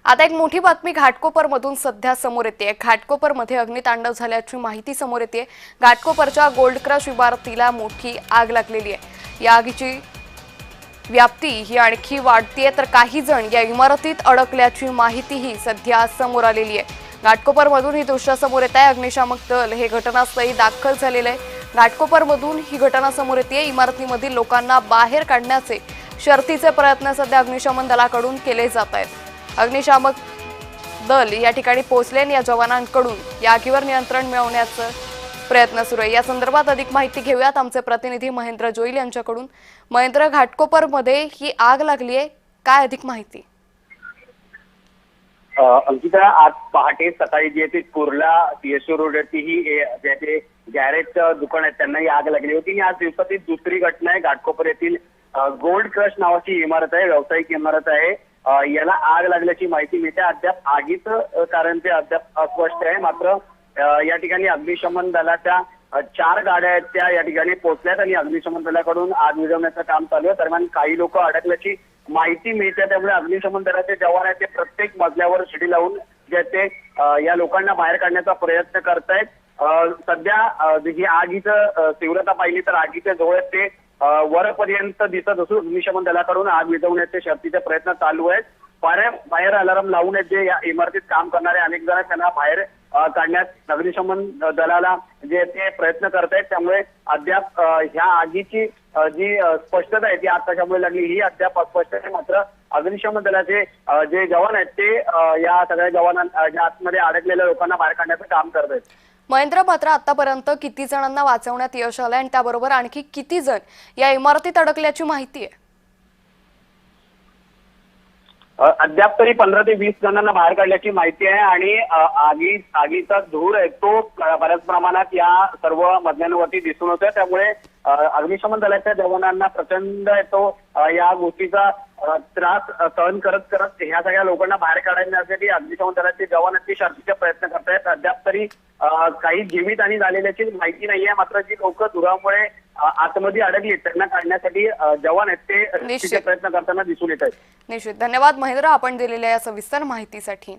आता एक मोठी बातमी घाटकोपरमधून सध्या समोर येते। घाटकोपरमध्ये अग्नितांडव झाल्याची माहिती समोर येते। घाटकोपरच्या गोल्ड क्रश इमारतीला मोठी आग लागलेली आहे। या आगीची व्याप्ती ही आणखी वाढतीये, तर काही जण या इमारतीत अडकल्याची माहितीही सध्या समोर आलेली आहे। घाटकोपरमधून ही दृश्य समोर येत आहे। अग्निशामक दल हे घटनास्थळी दाखल झालेले आहे। घाटकोपरमधून ही घटना समोर येते। इमारतीमधील लोकांना बाहेर काढण्याचे शर्थीचे प्रयत्न सध्या अग्निशमन दलाकडून केले जात आहेत। अग्निशामक दल या ठिकाणी पोहोचले आणि या जवानांकडून या आगीवर नियंत्रण मिळवण्याचा प्रयत्न सुरू आहे। या संदर्भात अधिक माहिती घेऊयात आमचे प्रतिनिधी महेंद्र जोईल यांच्याकडून। महेंद्र, घाटकोपरमध्ये ही आग लागली आहे, काय अधिक माहिती? अंकिता, आज पहाटे सकाळी जे ते कुर्ला सीएसओ रोडवरती ही जे ते गॅरेजचं दुकान आहे त्यांना ही आग लागली होती। आज दिवसातील दुसरी घटना आहे। घाटकोपर येथील गोल्ड क्रश नावाची इमारत आहे, व्यावसायिक इमारत आहे। याला आग लागल्याची माहिती मिळते। अद्याप आगीचं कारण ते अद्याप अस्पष्ट आहे। मात्र या ठिकाणी अग्निशमन दलाच्या 4 गाड्या आहेत त्या या ठिकाणी पोहोचल्यात आणि अग्निशमन दलाकडून आग विझवण्याचं काम चालू आहे। दरम्यान काही लोक अडकल्याची माहिती मिळते, त्यामुळे अग्निशमन दलाचे जवान आहेत ते प्रत्येक मजल्यावर शिडी लावून जे ते या लोकांना बाहेर काढण्याचा प्रयत्न करतायत। सध्या ही आगीचं तीव्रता पाहिली तर आगीच्या जवळ ते वरपर्यंत दिसत असून अग्निशमन दलाकडून आग विझवण्याचे शर्थीचे प्रयत्न चालू आहेत। फायर अलार्म लावून जे या इमारतीत काम करणारे अनेक जण त्यांना बाहेर काढण्यात अग्निशमन दलाला जे ते प्रयत्न करतायत। त्यामुळे अद्याप ह्या आगीची जी स्पष्टता आहे ती आताच्यामुळे लागली ही अद्याप अस्पष्ट आहे। मात्र अग्निशमन दलाचे जे जवान आहेत ते या सगळ्या जवानांना ज्या आतमध्ये अडकलेल्या लोकांना बाहेर काढण्याचं काम करत आहेत। महेंद्र, मात्र आतापर्यंत किती जणांना वाचवण्यात यश आलंय आणि त्याबरोबर आणखी किती जण या इमारतीत अडकल्याची माहिती आहे? अद्याप तरी 15 ते 20 जणांना बाहेर काढल्याची माहिती आहे आणि आगीचा धूर आहे तो बऱ्याच प्रमाणात या सर्व मजल्यांवरती दिसून होतोय। त्यामुळे अग्निशमन दलाच्या जवानांना प्रचंड तो या गोष्टीचा त्रास सहन करत ह्या सगळ्या लोकांना बाहेर काढण्यासाठी अग्निशमन दलाचे जवान ते शर्थीचे प्रयत्न करतायत। अद्याप तरी काही जीवितहानी झालेल्याची माहिती नाहीये। मात्र जी लोक धुरामुळे आतमध्ये अडकली त्यांना काढण्यासाठी जवान आहेत ते शर्थीचे प्रयत्न करताना दिसून येत आहेत। निश्चित, धन्यवाद महेंद्र, आपण दिलेल्या या सविस्तर माहितीसाठी।